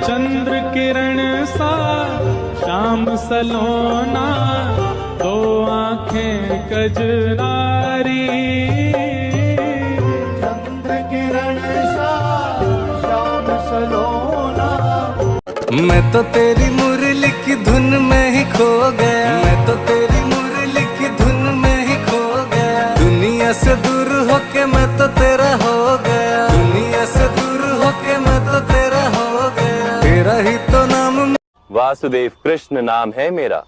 चंद्र किरण सा श्याम सलोना, दो आंखें कजरारी। चंद्र किरण सा श्याम सलोना। मैं तो तेरी मुरली की धुन में ही खो गया, मैं तो तेरी मुरली की धुन में ही खो गया। दुनिया से दूर होके मैं तो तेरा हो गया, दुनिया से दूर होके मैं तो तेरा हो गया। तेरा ही तो नाम वासुदेव कृष्ण नाम है मेरा।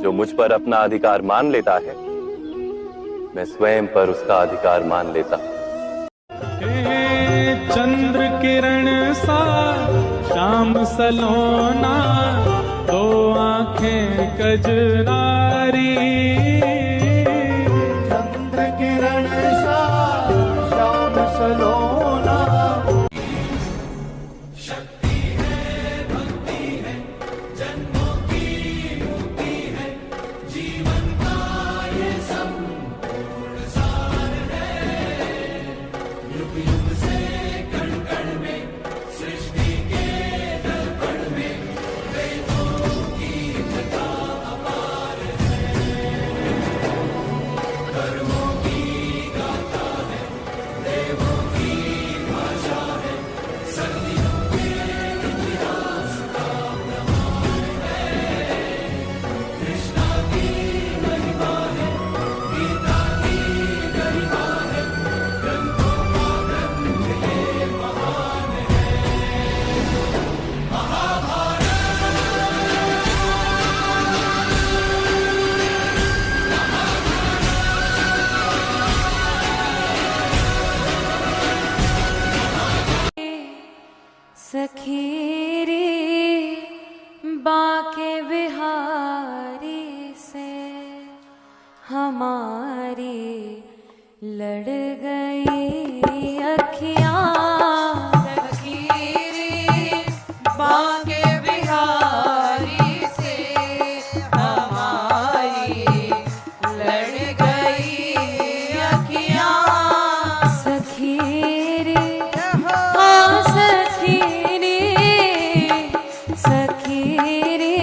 जो मुझ पर अपना अधिकार मान लेता है, मैं स्वयं पर उसका अधिकार मान लेता हूं। चंद्र किरण सा श्याम सलोना, दो आंखें कजरारी। चंद्र किरण सा श्याम सलोना। शक्ति है, भक्ति है, जन्मों की मुक्ति है, जीवन का ये संपूर्ण सार है। युग युग से कण कण में, सृष्टि के दर्पण में, वेदों की कथा अपार है। कर्मों की गाथा है, देवों की भाषा है, सदियों के इतिहास का प्रमाण है। कृष्णा की महिमा है, गीता की गरिमा है, ग्रंथों का ग्रंथ ये महान है। महाभारत। सखी रे बाके बिहारी से हमारी लड़ गई अखियाँ। सखी रे बाके बिहारी से हमारी लड़ गई अखियाँ। सखी रे हाँ सखी रे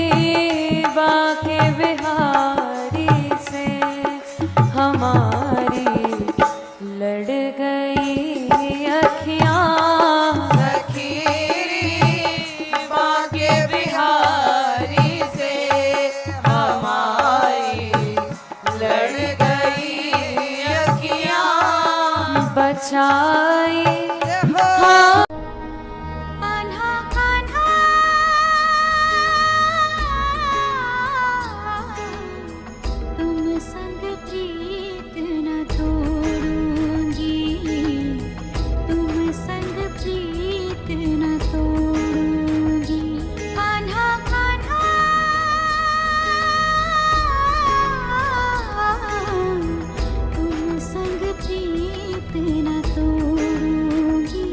बाके बिहारी से हमारी लड़ गई अखियाँ। सखी रे बाके बिहारी से हमारी लड़ गई अखियाँ। बचाई हाँ कान्हा कान्हा, तुम संग प्रीत न तोड़ूंगी, तुम संग प्रीत न तोड़ूंगी। कान्हा कान्हा, तुम संग प्रीत न तोड़ूंगी,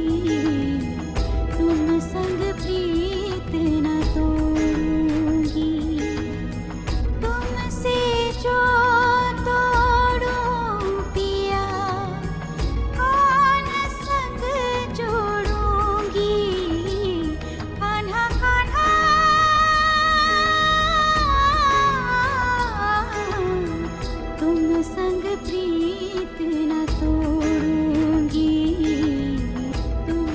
तुम संग प्रीत न तोड़ूंगी। तुमसे जो तोड़ूं पिया, कौन संग जोड़ूंगी। कान्हा कान्हा, तुम संग प्रीत न तोड़ूंगी, तुम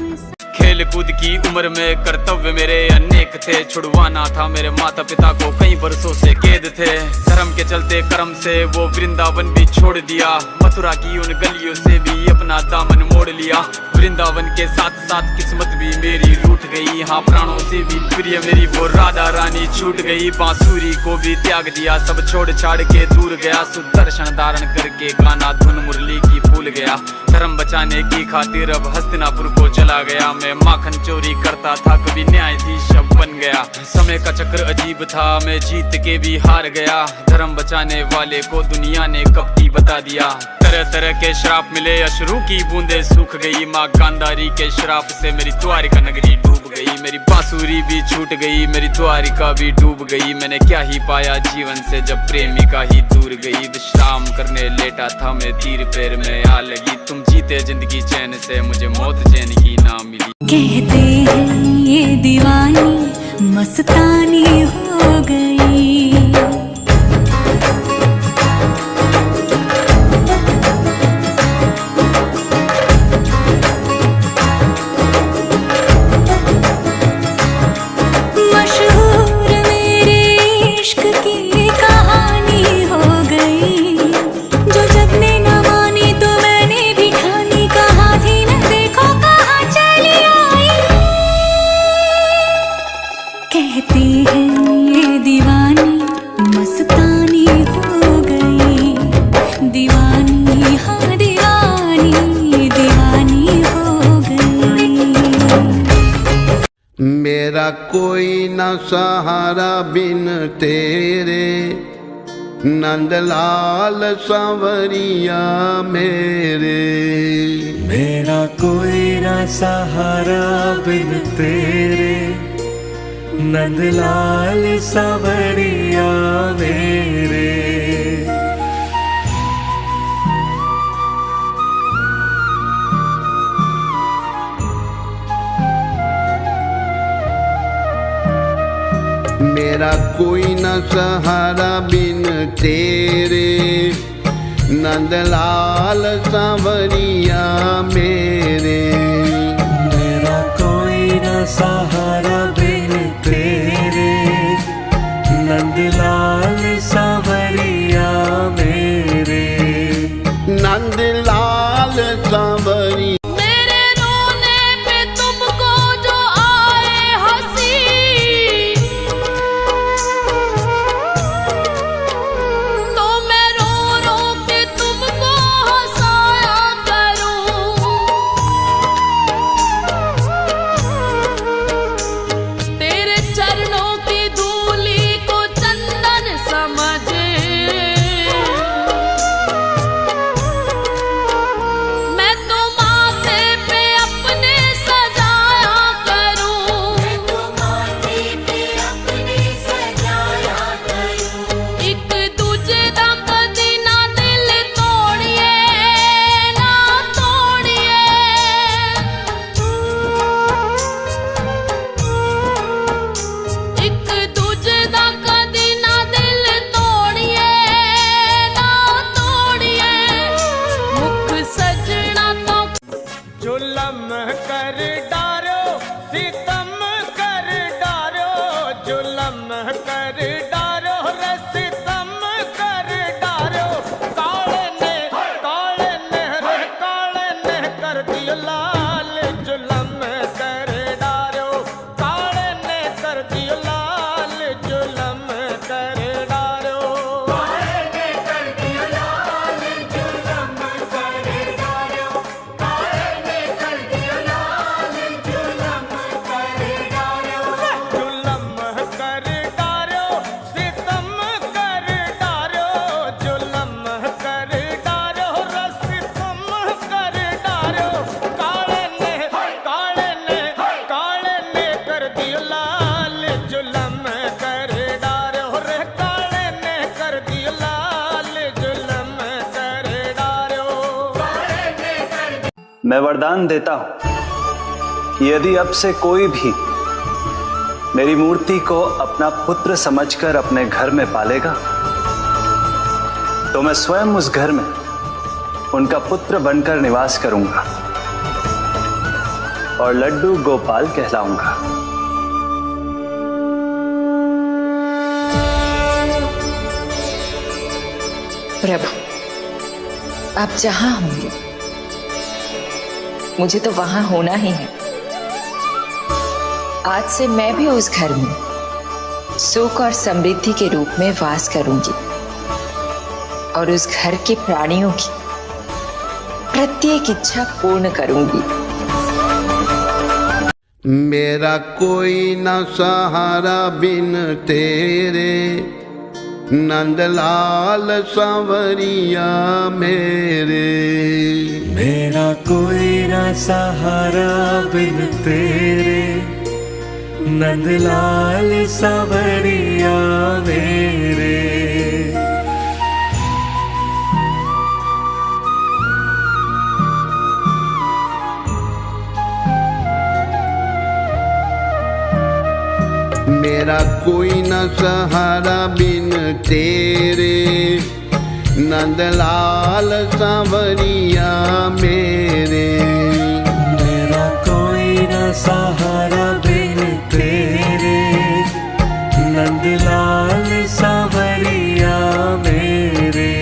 खेल कूद की उम्र में कर्तव्य मेरे अनेक थे। छुड़वाना था मेरे माता पिता को, कई बरसों से कैद थे। धर्म के चलते कर्म से वो वृंदावन भी छोड़ दिया, मथुरा की उन गलियों से भी अपना दामन मोड़ लिया। वृंदावन के साथ साथ किस्मत भी मेरी रूठ गई, हाँ प्राणों से भी प्रिय मेरी वो राधा रानी छूट गई। बांसुरी को भी त्याग दिया, सब छोड़ छाड़ के दूर गया। सुदर्शन धारण करके गाना धुन मुरली की भूल गया। धर्म बचाने की खातिर अब हस्तिनापुर को चला गया। मैं माखन चोरी करता था, कभी न्यायाधीश अब बन गया। समय का चक्र अजीब था, मैं जीत के भी हार गया। धर्म बचाने वाले को दुनिया ने कपटी बता दिया। तरह तरह के श्राप मिले, अश्रु की बूंदे सूख गई। माँ गांधारी के श्राप से मेरी द्वारिका नगरी डूब गई। मेरी बांसुरी भी छूट गई, मेरी द्वारिका भी डूब गई। मैंने क्या ही पाया जीवन से जब प्रेमिका ही दूर गई। विश्राम करने लेटा था मैं, तीर पैर में आ लगी। तुम जीते जिंदगी चैन से, मुझे मौत चैन की ना मिली। कहते हैं ये मस्तानी हो गई। मशहूर मेरे इश्क की कहानी हो गई, जो जग ने न मानी तो मैंने भी ठानी, कहा थी न देखो कहाँ चली आई। कहती है ये दीवानी मस्तानी हो गई, दीवानी हाँ दीवानी दीवानी हो गई। मेरा कोई न सहारा बिन तेरे, नंदलाल सांवरिया मेरे। मेरा कोई ना सहारा बिन तेरे, नंदलाल सांवरिया मेरे। मेरा कोई न सहारा बिन तेरे, नंदलाल सांवरिया मेरे। मेरा कोई ना सहारा बिन तेरे, नंदलाल सांवरिया मेरे। नंदलाल सांवरिया मेरे रोने पे तुमको जो आए हंसी, तो मैं रो रो के तुमको हंसाया करूं। तेरे चरणों की धूली को चंदन समझे, मैं तो माथे पे अपने सजाया करूं। एक दूजे दा कदी ना दिल तोड़िए ना तोड़िए, एक दूजे दा कदी ना दिल तोड़िए ना तोड़िए। मुख सजना तो जुलम कर डारो सितम कर डारो, जुलम कर डारो रे सितम कर डारो। काले ने रे काले ने कर दियो लाल, जुलम कर डारो। काले ने कर दियो लाल, जुलम कर डारो। जुलम कर डारो सितम कर डारो, जुलम कर डारो रे सितम कर डारो। काले ने कर दियो लाल, जुलम कर डारो रे। काले ने कर दियो लाल, जुलम कर डारो। मैं वरदान देता हूं कि यदि अब से कोई भी मेरी मूर्ति को अपना पुत्र समझकर अपने घर में पालेगा, तो मैं स्वयं उस घर में उनका पुत्र बनकर निवास करूंगा और लड्डू गोपाल कहलाऊंगा। प्रभु, आप जहां होंगे मुझे तो वहां होना ही है। आज से मैं भी उस घर में सुख और समृद्धि के रूप में वास करूंगी और उस घर के प्राणियों की प्रत्येक इच्छा पूर्ण करूंगी। मेरा कोई न सहारा बिन तेरे, नंदलाल सांवरिया मेरे। मेरा कोई ना सहारा बिन तेरे, नंदलाल सांवरिया मेरे। मेरा कोई न सहारा बिन तेरे, नंदलाल सांवरिया मेरे। मेरा कोई न सहारा बिन तेरे, नंदलाल सांवरिया मेरे।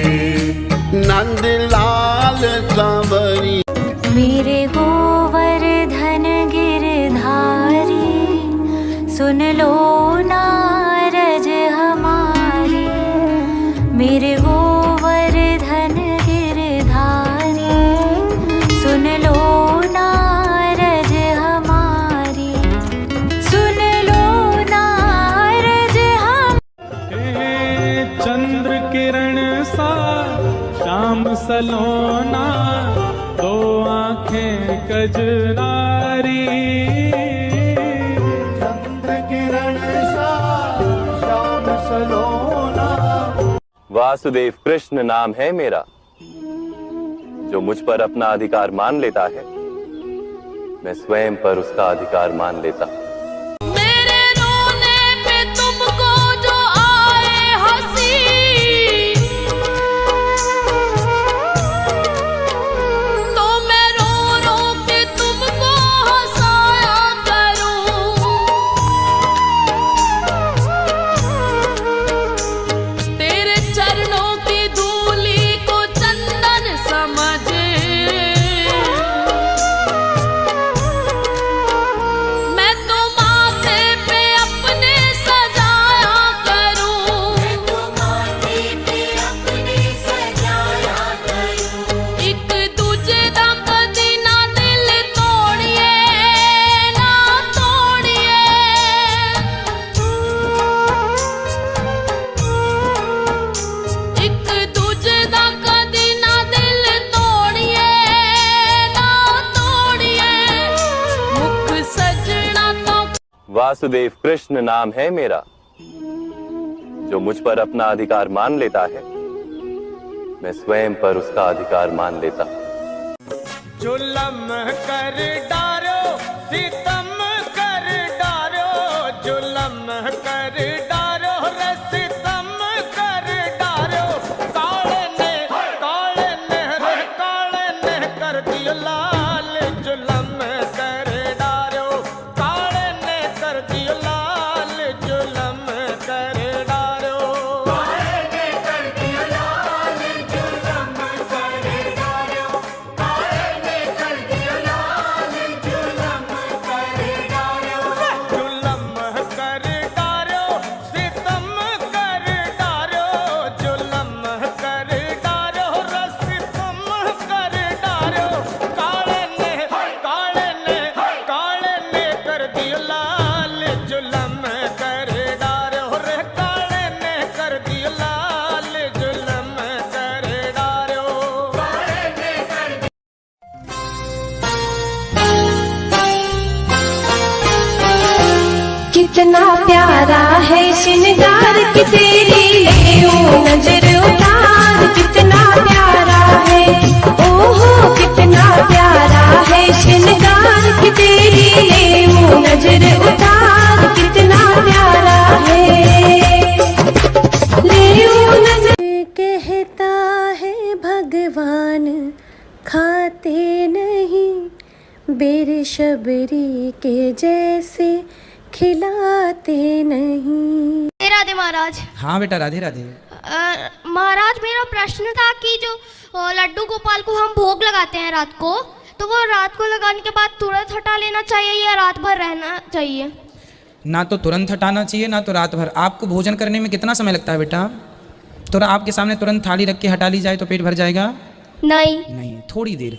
नंदलाल सांवरिया मेरे गोवर्धन गिरधारी, सुन लो नारज हमारी। मेरे गोवर्धन गिरधारी, सुन लो नारज हमारी। सुन लो नारज हम। चंद्र किरण सा श्याम सलोना, दो आंखें कजरारी। चंद्र किरण सा श्याम सलोना। वासुदेव कृष्ण नाम है मेरा, जो मुझ पर अपना अधिकार मान लेता है, मैं स्वयं पर उसका अधिकार मान लेता हूं। मेरे रोने पे तुमको जो आए हंसी, तो मैं रो रो के तुमको हंसाया करूं। तेरे चरणों की धूली को चंदन समझे, मैं तो माथे पे अपने सजाया करूं। एक दूजे दा कदी ना दिल तोड़िए, ना तोड़िए। एक दूजे दा कदी ना दिल तोड़िए, ना तोड़िए। मुख सजना तो वासुदेव कृष्ण नाम है मेरा, जो मुझ पर अपना अधिकार मान लेता है, मैं स्वयं पर उसका अधिकार मान लेता हूं। जुलम कर डारो, सितम कर डारो, जुलम कर डारो रे सितम कर डारो। काले ने रे काले ने कर दियो लाल, जुलम कर डारो। काले ने कर दियो लाल, जुलम कर डारो। जुलम कर डारो, सितम कर डारो, जुलम कर डारो रे सितम कर डारो। काले ने कर दियो लाल, जुलम कर डारो रे। काले ने कर दियो लाल, जुलम कर डारो। कितना प्यारा है श्रृंगार की तेरी, ले ओ नजर उतार। कितना प्यारा है, ओहो कितना प्यारा है श्रृंगार की तेरी, ले ओ नजर उतार। कितना प्यारा है, ले ओ नजर। कहता है भगवान खाते नहीं, बेरशबरी के जैसे खिलाते नहीं। राधे महाराज। हाँ बेटा, राधे राधे। महाराज मेरा प्रश्न था कि जो लड्डू गोपाल को हम भोग लगाते हैं रात को, तो वो रात को लगाने के बाद तुरंत हटा लेना चाहिए या रात भर रहना चाहिए? ना तो तुरंत हटाना चाहिए, ना तो रात भर। आपको भोजन करने में कितना समय लगता है बेटा? तो आपके सामने तुरंत थाली रख के हटा ली जाए तो पेट भर जाएगा? नहीं, थोड़ी देर।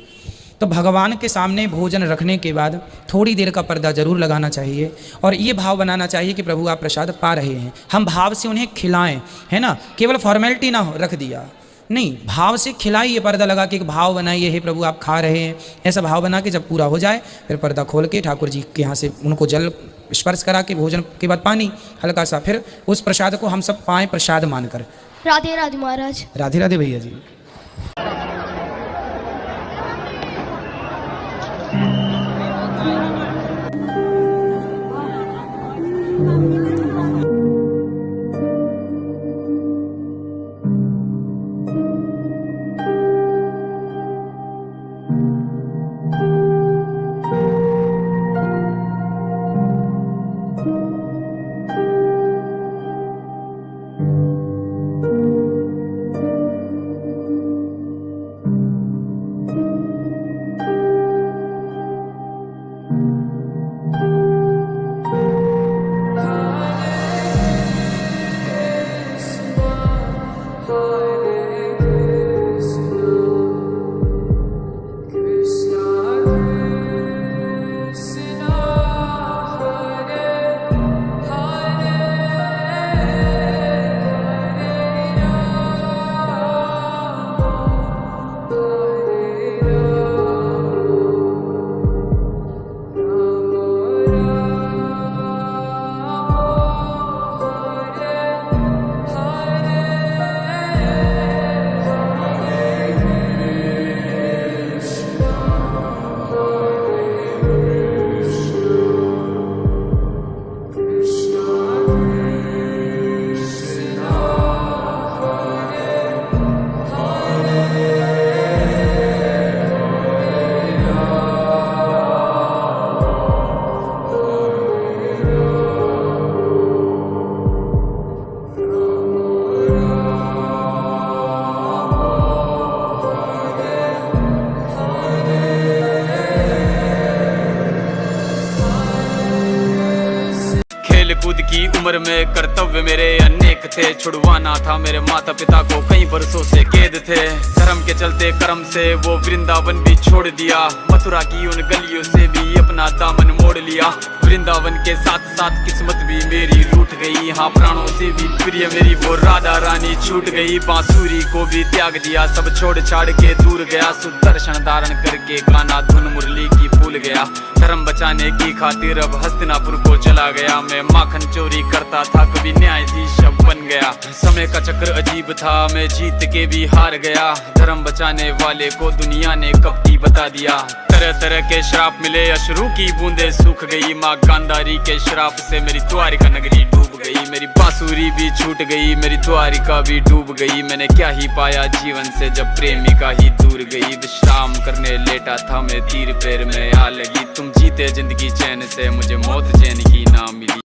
तो भगवान के सामने भोजन रखने के बाद थोड़ी देर का पर्दा जरूर लगाना चाहिए, और ये भाव बनाना चाहिए कि प्रभु आप प्रसाद पा रहे हैं, हम भाव से उन्हें खिलाएं, है ना। केवल फॉर्मेलिटी ना हो रख दिया, नहीं, भाव से खिलाइए, पर्दा लगा के एक भाव बनाइए, हे प्रभु आप खा रहे हैं, ऐसा भाव बना के जब पूरा हो जाए फिर पर्दा खोल के ठाकुर जी के यहाँ से उनको जल स्पर्श करा के भोजन के बाद पानी हल्का सा, फिर उस प्रसाद को हम सब पाएं प्रसाद मानकर। राधे राधे महाराज। राधे राधे भैया जी। खेल कूद की उम्र में कर्तव्य मेरे अनेक थे, छुड़वाना था मेरे माता पिता को कई बरसों से कैद थे। धर्म के चलते कर्म से वो वृंदावन भी छोड़ दिया, मथुरा की उन गलियों से भी अपना दामन मोड़ लिया। वृंदावन के साथ साथ किस्मत भी मेरी रूठ गई, हाँ प्राणों से भी प्रिय मेरी वो राधा रानी छूट गई। बांसुरी को भी त्याग दिया, सब छोड़ छाड़ के दूर गया, सुदर्शन धारण करके गाना धुन मुरली की भूल गया। धर्म बचाने की खातिर अब हस्तिनापुर को चला गया, मैं माखन चोरी करता था कभी न्यायाधीश अब बन गया। समय का चक्र अजीब था, मैं जीत के भी हार गया, धर्म बचाने वाले को दुनिया ने कपटी बता दिया। तरह तरह के श्राप मिले, अश्रु की बूंदे सूख गई, माँ गांधारी के श्राप से मेरी द्वारिका नगरी डूब गई। मेरी बांसुरी भी छूट गई, मेरी द्वारिका भी डूब गई। मैंने क्या ही पाया जीवन से जब प्रेमिका ही दूर गई। विश्राम करने लेटा था मैं, तीर पैर में आ लगी, तुम जीते जिंदगी चैन से, मुझे मौत चैन की ना मिली।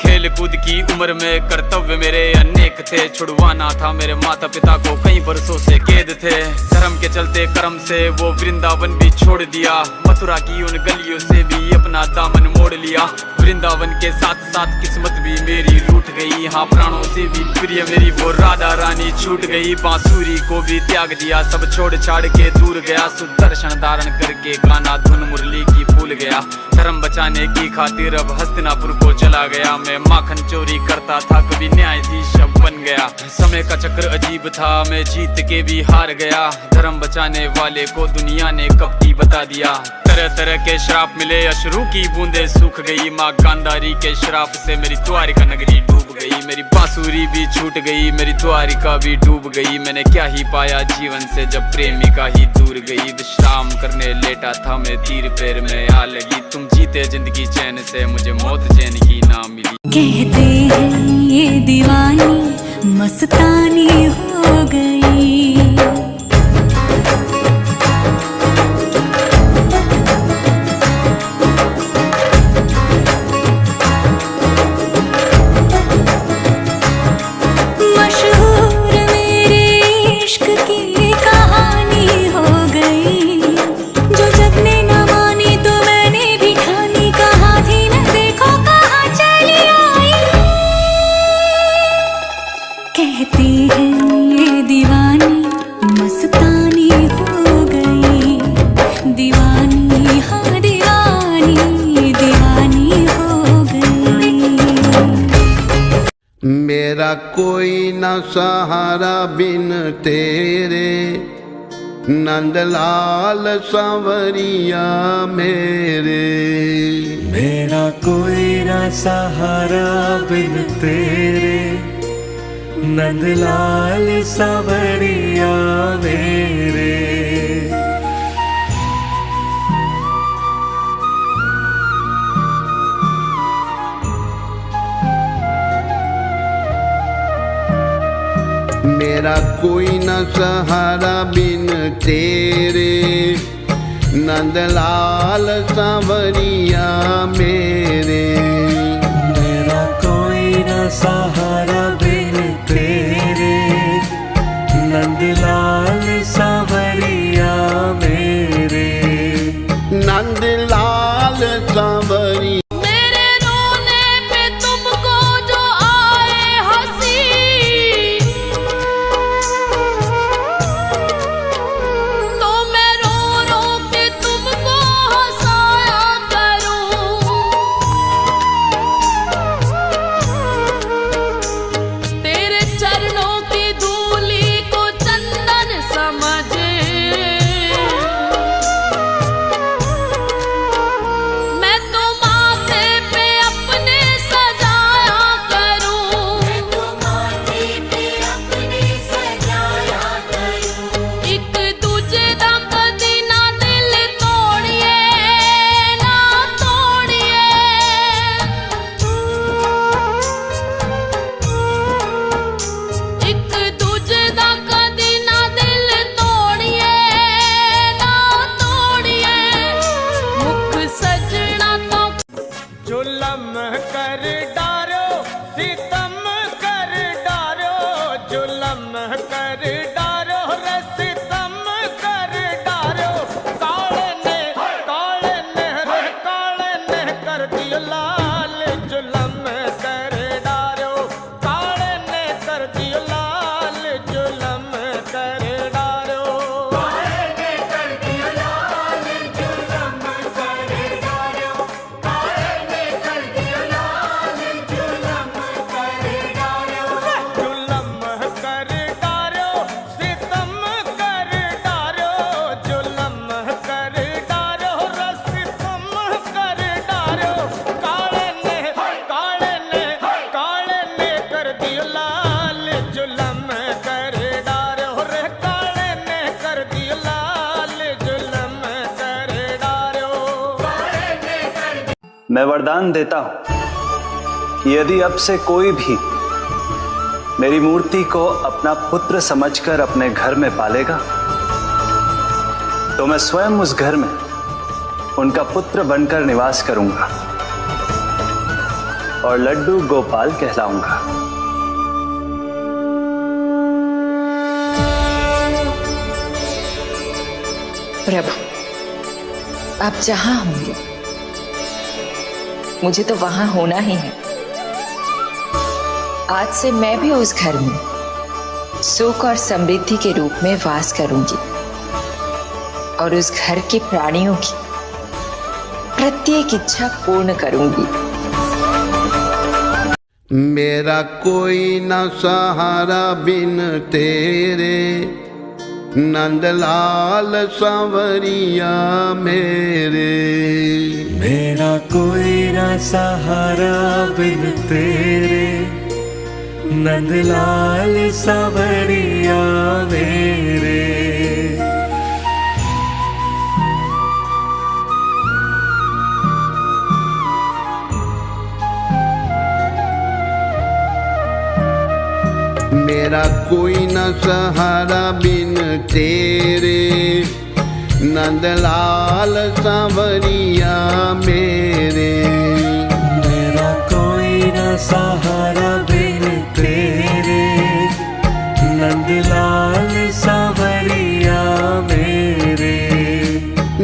खेल कूद की उम्र में कर्तव्य मेरे अनेक थे, छुड़वाना था मेरे माता पिता को कई बरसों से कैद थे। धर्म के चलते कर्म से वो वृंदावन भी छोड़ दिया, मथुरा की उन गलियों से भी अपना दामन मोड़ लिया। वृंदावन के साथ साथ किस्मत भी मेरी रूठ गई, हाँ प्राणों से भी प्रिय मेरी वो राधा रानी छूट गई। बांसुरी को भी त्याग दिया, सब छोड़ छाड़ के दूर गया, सुदर्शन धारण करके गाना धुन मुरली की भूल गया। धर्म बचाने की खातिर अब हस्तिनापुर को चला गया, मैं माखन चोरी करता था कभी न्यायाधीश अब बन गया। समय का चक्र अजीब था, मैं जीत के भी हार गया, धर्म बचाने वाले को दुनिया ने कपटी बता दिया। तरह तरह के श्राप मिले, अश्रु की बूंदे सूख गई, माँ गांधारी के श्राप से मेरी द्वारिका नगरी डूब गई। मेरी बांसुरी भी छूट गई, मेरी द्वारिका भी डूब गई। मैंने क्या ही पाया जीवन से जब प्रेमिका ही दूर गई। विश्राम करने लेटा था मैं, तीर पैर में आ लगी, तुम जीते जिंदगी चैन से, मुझे मौत चैन की ना मिली। कहते हैं ये दीवानी मस्तानी हो गई, मशहूर मेरे इश्क की कहानी हो गई। जो जग ने न मानी तो मैंने भी ठानी, कहा थी न देखो कहाँ चली आई। कहते हैं ये दीवानी मस्तानी हो गई, दीवानी हाँ दीवानी दीवानी हो गई। मेरा कोई न सहारा बिन तेरे, नंदलाल सांवरिया मेरे। मेरा कोई ना सहारा बिन तेरे, नंदलाल सांवरिया मेरे। मेरा कोई न सहारा बिन तेरे, नंदलाल सांवरिया मेरे। मेरा कोई ना सहारा बिन तेरे, नंदलाल सांवरिया मेरे। नंदलाल सांवरिया जुलम कर डारो सितम कर डारो जुलम कर डारो रे सितम कर डारो काले ने रे काले ने कर दियो लाल जुलम कर डारो काले ने कर दियो लाल जुलम कर डारो काले ने कर दियो लाल जुलम कर डारो काले ने कर दियो लाल जुलम कर डारो जुलम कर डारो सितम कर डारो जुलम कर डारो रसितम कर डारो काले ने कर दियो लाल जुलम कर डारो रे काले ने कर दियो लाल जुलम कर डारो मैं वरदान देता हूं कि यदि अब से कोई भी मेरी मूर्ति को अपना पुत्र समझकर अपने घर में पालेगा तो मैं स्वयं उस घर में उनका पुत्र बनकर निवास करूंगा और लड्डू गोपाल कहलाऊंगा। प्रभु, आप जहां होंगे मुझे तो वहां होना ही है। आज से मैं भी उस घर में सुख और समृद्धि के रूप में वास करूंगी और उस घर के प्राणियों की प्रत्येक इच्छा पूर्ण करूंगी। मेरा कोई न सहारा बिन तेरे, नंदलाल सांवरिया मेरे। मेरा कोई ना सहारा बिन तेरे, नंदलाल सांवरिया मेरे। मेरा कोई न सहारा बिन तेरे, नंदलाल सांवरिया मेरे। मेरा कोई ना सहारा बिन तेरे, नंदलाल सांवरिया मेरे।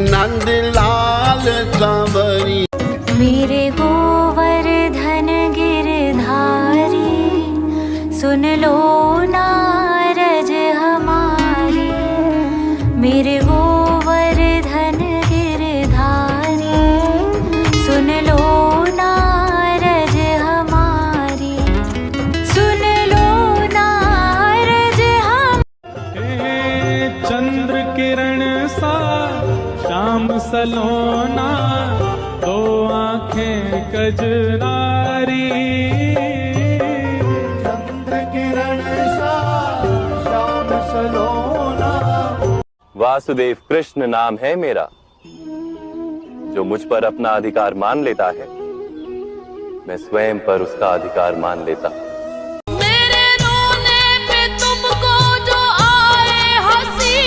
नंदलाल सांवरिया मेरे गोवर्धन गिरधारी, सुन लो नारज हमारी। मेरे गोवर्धन गिरधारी, सुन लो नारज हमारी। सुन लो नारज हम चंद्र किरण सा श्याम सलोना, दो आंखें कजरारी। वासुदेव कृष्ण नाम है मेरा। जो मुझ पर अपना अधिकार मान लेता है, मैं स्वयं पर उसका अधिकार मान लेता हूं। मेरे रोने पे तुमको जो आए हंसी,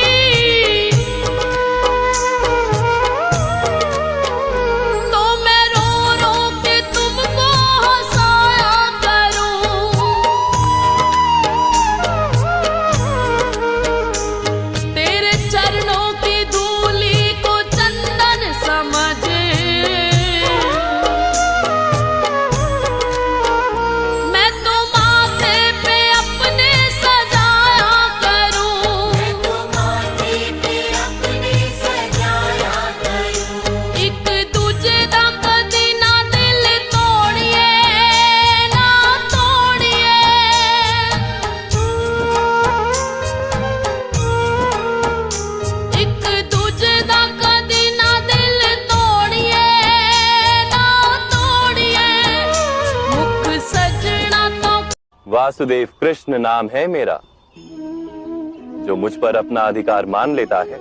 तो मैं रो रो के तुमको हंसाया करूं। तेरे चरणों की धूली को चंदन समझे, मैं तो माथे पे अपने सजाया करूं। एक दूजे दा कदी ना दिल तोड़िए, ना तोड़िए। एक दूजे दा कदी ना दिल तोड़िए, ना तोड़िए। मुख सजना तो वासुदेव कृष्ण नाम है मेरा। जो मुझ पर अपना अधिकार मान लेता है,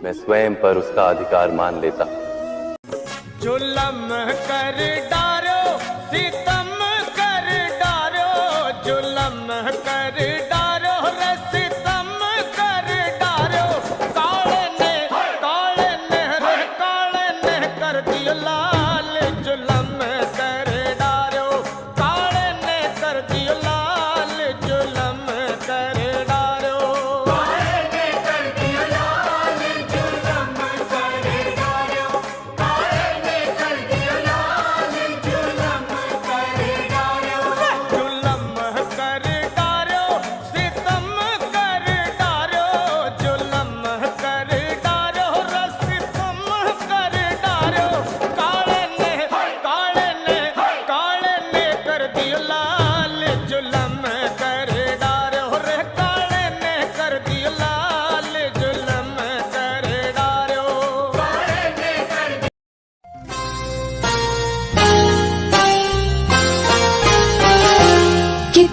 मैं स्वयं पर उसका अधिकार मान लेता हूं। जुलम कर डारो सितम कर डारो जुलम कर डारो रे सितम कर डारो काले ने रे काले ने कर दियो लाल जुलम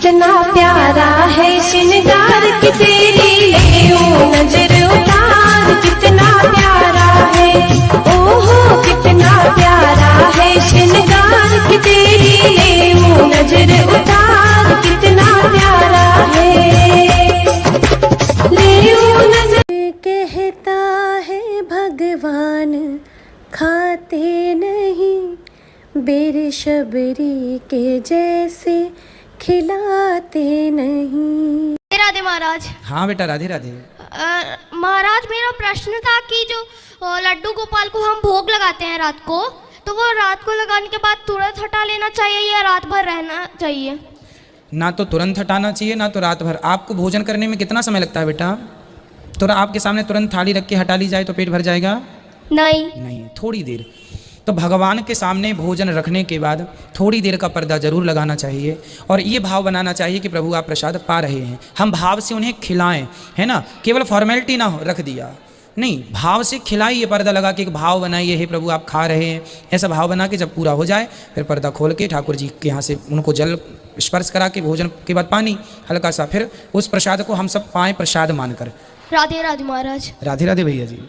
कितना प्यारा है श्रृंगार की तेरी ले नजर उतार कितना प्यारा है ओहो कितना प्यारा है श्रृंगार की तेरी ले नजर उतार कितना प्यारा है ले नजर कहता है भगवान खाते नहीं बेरशबरी के जैसे खिलाते नहीं। राधे महाराज। हाँ बेटा राधे राधे। महाराज मेरा प्रश्न था कि जो लड्डू गोपाल को हम भोग लगाते हैं रात को, तो वो रात को लगाने के बाद तुरंत हटा लेना चाहिए या रात भर रहना चाहिए? ना तो तुरंत हटाना चाहिए ना तो रात भर। आपको भोजन करने में कितना समय लगता है बेटा? तो आपके सामने तुरंत थाली रख के हटा ली जाए तो पेट भर जाएगा? नहीं, थोड़ी देर। तो भगवान के सामने भोजन रखने के बाद थोड़ी देर का पर्दा जरूर लगाना चाहिए और ये भाव बनाना चाहिए कि प्रभु आप प्रसाद पा रहे हैं, हम भाव से उन्हें खिलाएं, है ना। केवल फॉर्मेलिटी ना रख दिया, नहीं, भाव से खिलाइए, पर्दा लगा के एक भाव बनाइए, हे प्रभु आप खा रहे हैं, ऐसा भाव बना के जब पूरा हो जाए फिर पर्दा खोल के ठाकुर जी के यहाँ से उनको जल स्पर्श करा के भोजन के बाद पानी हल्का सा, फिर उस प्रसाद को हम सब पाएँ प्रसाद मानकर। राधे राधे महाराज। राधे राधे भैया जी।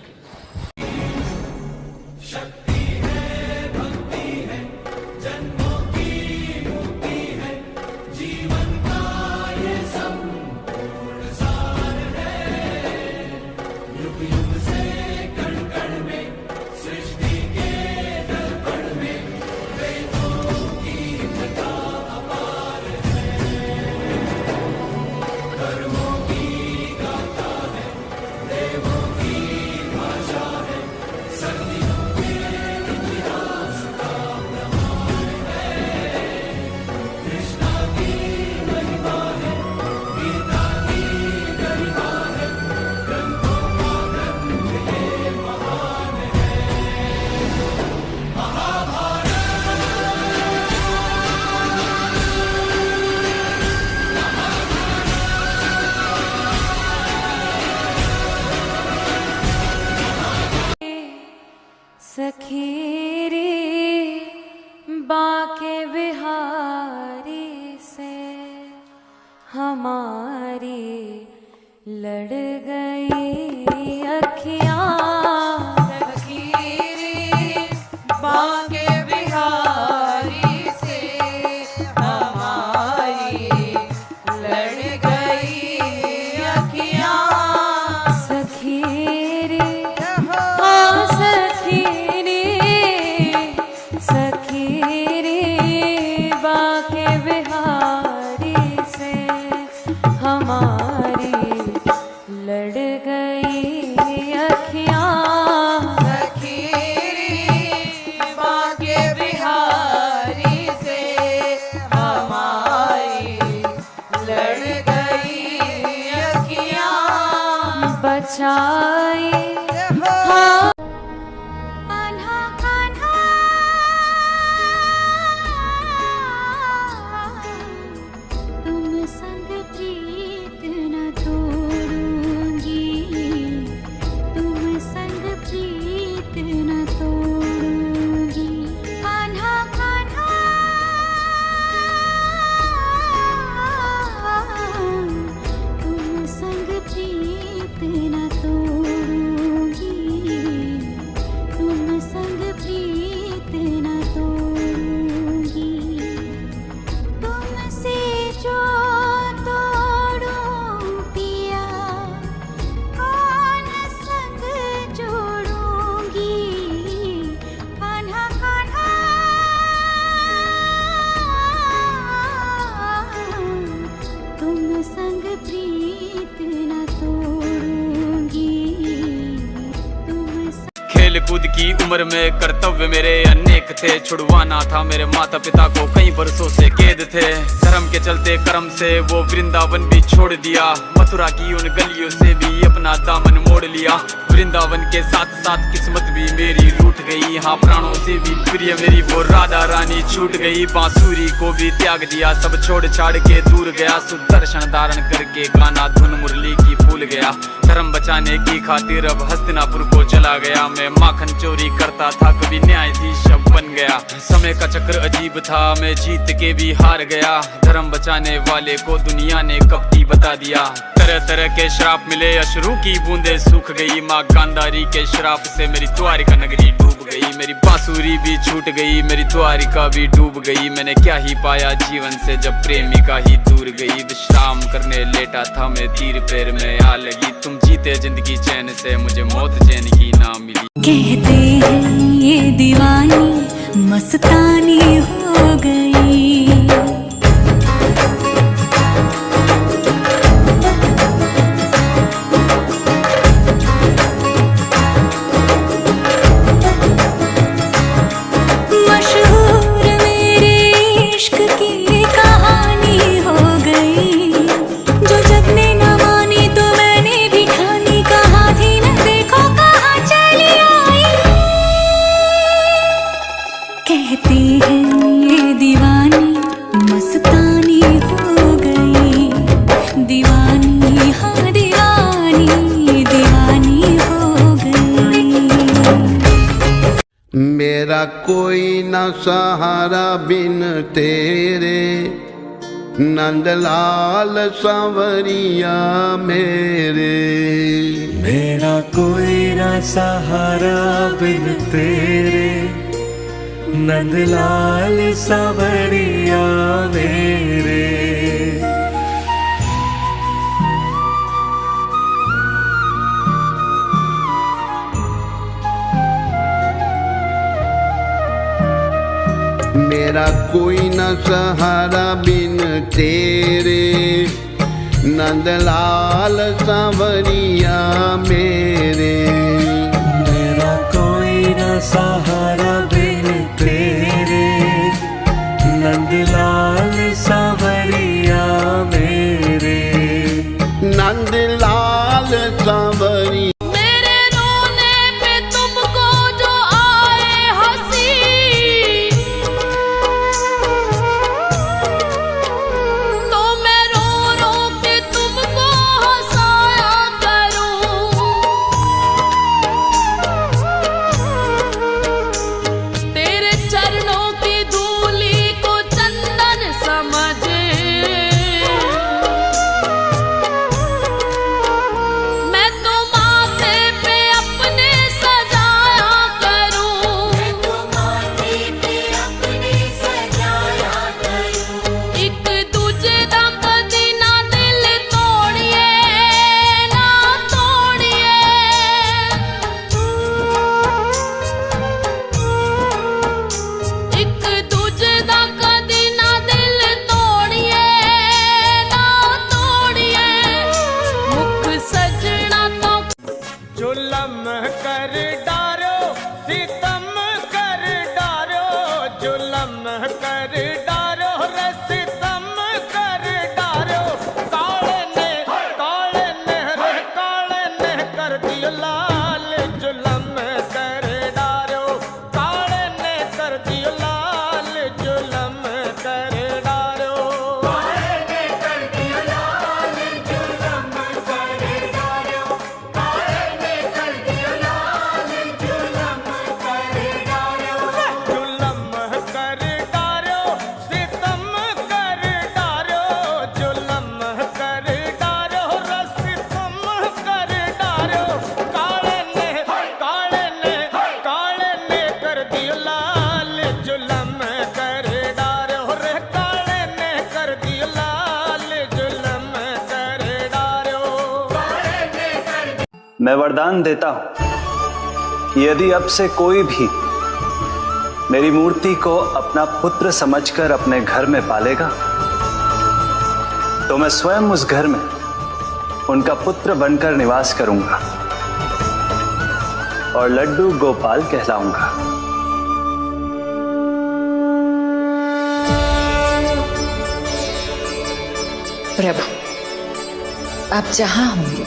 सखी रे बाके बिहारी से हमारी लड़ गई अखियाँ। सखी रे बाके बिहारी से हमारी लड़ गई अखियाँ। सखी रे हाँ सखी बाके बिहारी से हमारी लड़ गई अखियाँ। सखी बाके बिहारी से हमारी लड़ गई अखियाँ। बचाई कूद की उम्र में कर्तव्य मेरे अनेक थे, छुड़वाना था मेरे माता पिता को कई बरसों से कैद थे। धर्म के चलते कर्म से वो वृंदावन भी छोड़ दिया, मथुरा की उन गलियों से भी अपना दामन मोड़ लिया। वृंदावन के साथ साथ किस्मत भी मेरी रूठ गई। हाँ प्राणों से भी प्रिय मेरी वो राधा रानी छूट गई। बांसुरी को भी त्याग दिया, सब छोड़ छाड़ के दूर गया। सुदर्शन धारण करके गाना धुन मुरली की भूल गया। धर्म बचाने की खातिर अब हस्तिनापुर को चला गया। मैं माखन चोरी करता था, कभी न्यायाधीश अब बन गया। समय का चक्र अजीब था, मैं जीत के भी हार गया। धर्म बचाने वाले को दुनिया ने कपटी बता दिया। तरह तरह के श्राप मिले, अश्रु की बूंदे सूख गई। माँ गांधारी के श्राप से मेरी द्वारिका नगरी डूब गई। मेरी बांसुरी भी छूट गई, मेरी द्वारिका भी डूब गई। मैंने क्या ही पाया जीवन से जब प्रेमिका ही दूर गई। विश्राम करने लेटा था मैं, तीर पैर में आ लगी। तुम जीते जिंदगी चैन से, मुझे मौत चैन की ना मिली। कहते हैं ये दीवानी मस्तानी हो गई। कहते हैं ये दीवानी मस्तानी हो गई। दीवानी हाँ दीवानी दीवानी हो गई। मेरा कोई न सहारा बिन तेरे, नंदलाल सांवरिया मेरे। मेरा कोई न सहारा बिन तेरे, नंदलाल सांवरिया मेरे। मेरा कोई न सहारा बिन तेरे, नंदलाल सांवरिया मेरे। मेरा कोई न सहारा बिन तेरे, नंदलाल सांवरिया मेरे। नंदलाल सांवरिया मैं वरदान देता हूं कि यदि अब से कोई भी मेरी मूर्ति को अपना पुत्र समझकर अपने घर में पालेगा तो मैं स्वयं उस घर में उनका पुत्र बनकर निवास करूंगा और लड्डू गोपाल कहलाऊंगा। प्रभु, आप जहां होंगे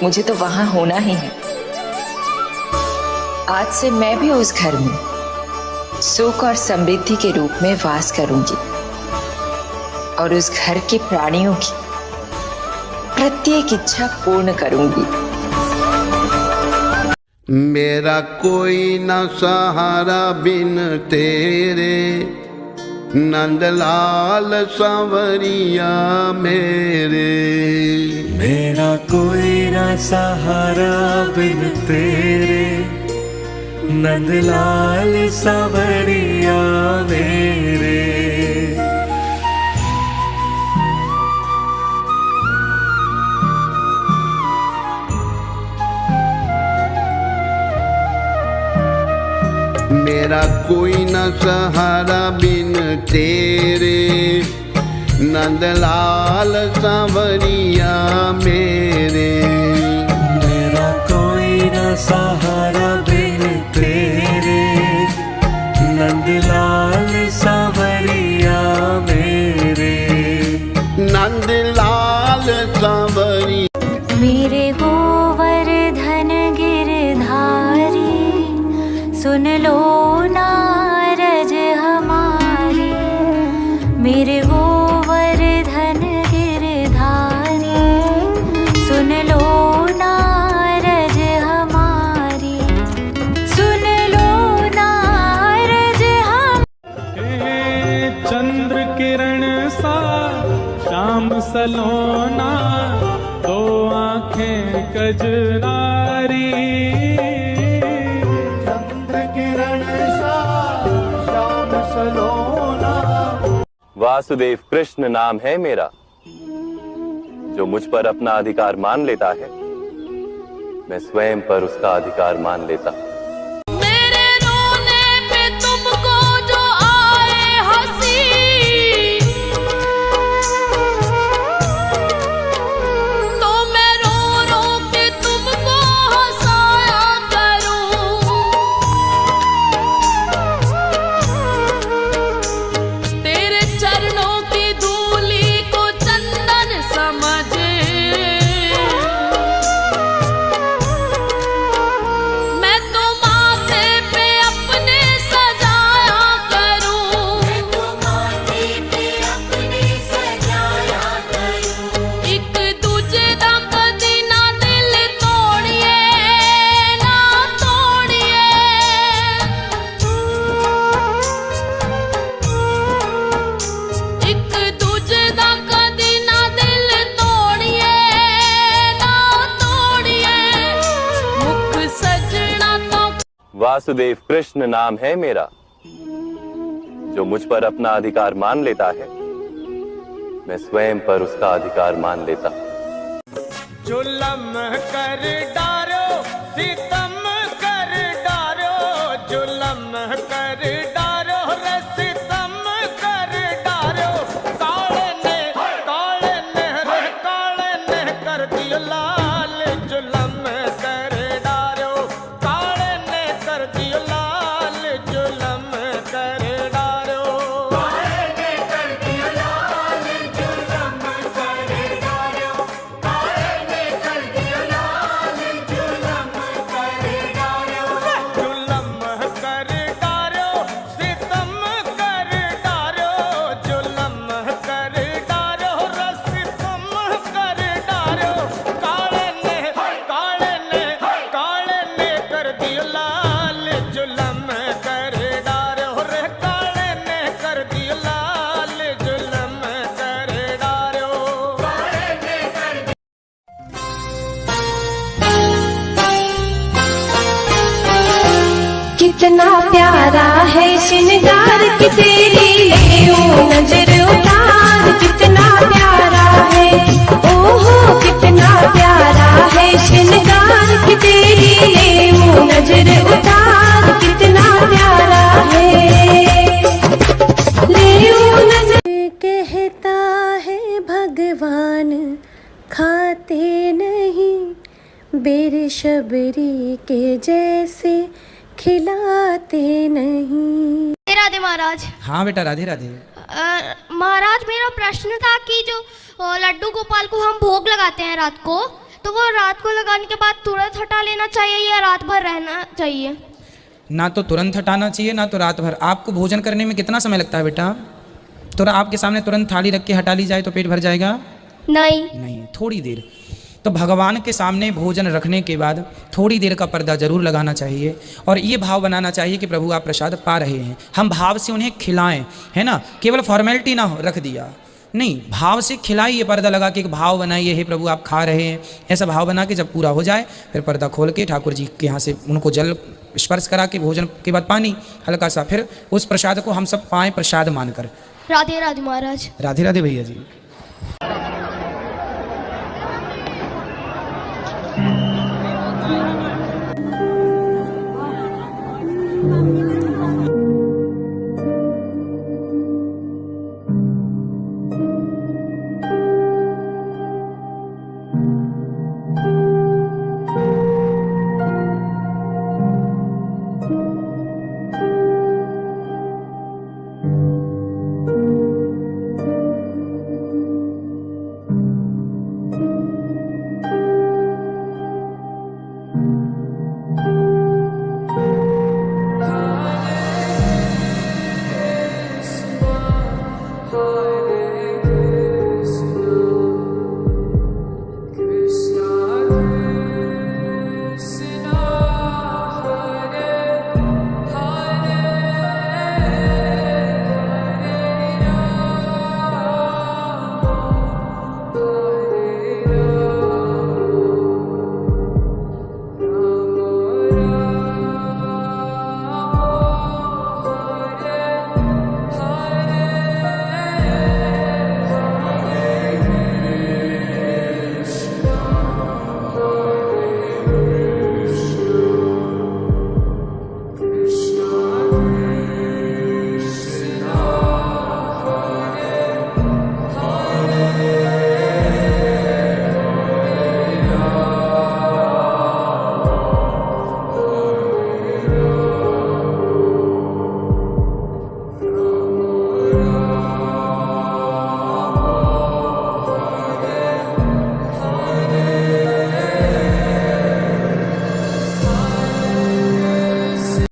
मुझे तो वहां होना ही है। आज से मैं भी उस घर में सुख और समृद्धि के रूप में वास करूंगी और उस घर के प्राणियों की प्रत्येक इच्छा पूर्ण करूंगी। मेरा कोई न सहारा बिन तेरे, नंदलाल सांवरिया मेरे। मेरा कोई ना सहारा बिन तेरे, नंदलाल सांवरिया मेरे। मेरा कोई न सहारा बिन तेरे, नंदलाल सांवरिया मेरे। मेरा कोई न सहारा बिन तेरे, नंदलाल सांवरिया मेरे। नंदलाल सांवरिया मेरे गोवर्धन गिरधारी, सुन लो नारज हमारी। मेरे गोवर्धन गिरधारी, सुन लो नारज हमारी। सुन लो नारज हम चंद्र किरण सा श्याम सलोना, दो आंखें कजरारी। वासुदेव कृष्ण नाम है मेरा। जो मुझ पर अपना अधिकार मान लेता है, मैं स्वयं पर उसका अधिकार मान लेता हूं। मेरे रोने पे तुमको जो आए हंसी, तो मैं रो रो के तुमको हंसाया करूं। तेरे चरणों की धूली को चंदन समझे, मैं तो माथे पे अपने सजाया करूं। एक दूजे दा कदी ना दिल तोड़िए, ना तोड़िए। एक दूजे दा कदी ना दिल तोड़िए, ना तोड़िए। मुख सजना तो वासुदेव कृष्ण नाम है मेरा। जो मुझ पर अपना अधिकार मान लेता है, मैं स्वयं पर उसका अधिकार मान लेता हूं। जुल्म कर डारो, सितम कर डारो, जुल्म कर डारो रे सितम कर डारो। काले ने रे काले ने कर दियो लाल, जुल्म कर डारो। काले ने कर दियो लाल, जुल्म कर डारो। काले ने कर दियो लाल, जुल्म कर डारो। काले ने कर दियो लाल, जुल्म कर डारो। जुल्म कर डारो, सितम कर डारो, जुल्म कर डारो रे सितम कर डारो। काले ने कर दियो लाल, जुल्म कर डारो रे। काले ने कर दियो लाल, जुल्म कर डारो। काले ने कर कितना प्यारा है श्रृंगार की तेरी, यूं नजर उतार। कितना प्यारा है, ओहो कितना प्यारा है श्रृंगार की तेरी, यूं नजर उतार। कितना प्यारा है, ले यूं नजर। कहता है भगवान खाते नहीं, बेरशबरी के जैसे खिलाते नहीं। राधे महाराज। हाँ बेटा, राधे राधे। महाराज मेरा प्रश्न था कि जो लड्डू गोपाल को हम भोग लगाते हैं रात को, तो वो रात को लगाने के बाद तुरंत हटा लेना चाहिए या रात भर रहना चाहिए? ना तो तुरंत हटाना चाहिए ना तो रात भर। आपको भोजन करने में कितना समय लगता है बेटा? तो आपके सामने तुरंत थाली रख के हटा ली जाए तो पेट भर जाएगा? नहीं, थोड़ी देर। तो भगवान के सामने भोजन रखने के बाद थोड़ी देर का पर्दा जरूर लगाना चाहिए और ये भाव बनाना चाहिए कि प्रभु आप प्रसाद पा रहे हैं, हम भाव से उन्हें खिलाएं, है ना। केवल फॉर्मेलिटी ना हो रख दिया, नहीं, भाव से खिलाइए, पर्दा लगा के एक भाव बनाइए, हे प्रभु आप खा रहे हैं, ऐसा भाव बना के जब पूरा हो जाए फिर पर्दा खोल के ठाकुर जी के यहाँ से उनको जल स्पर्श करा के भोजन के बाद पानी हल्का सा, फिर उस प्रसाद को हम सब पाएं प्रसाद मानकर। राधे राधे महाराज। राधे राधे भैया जी।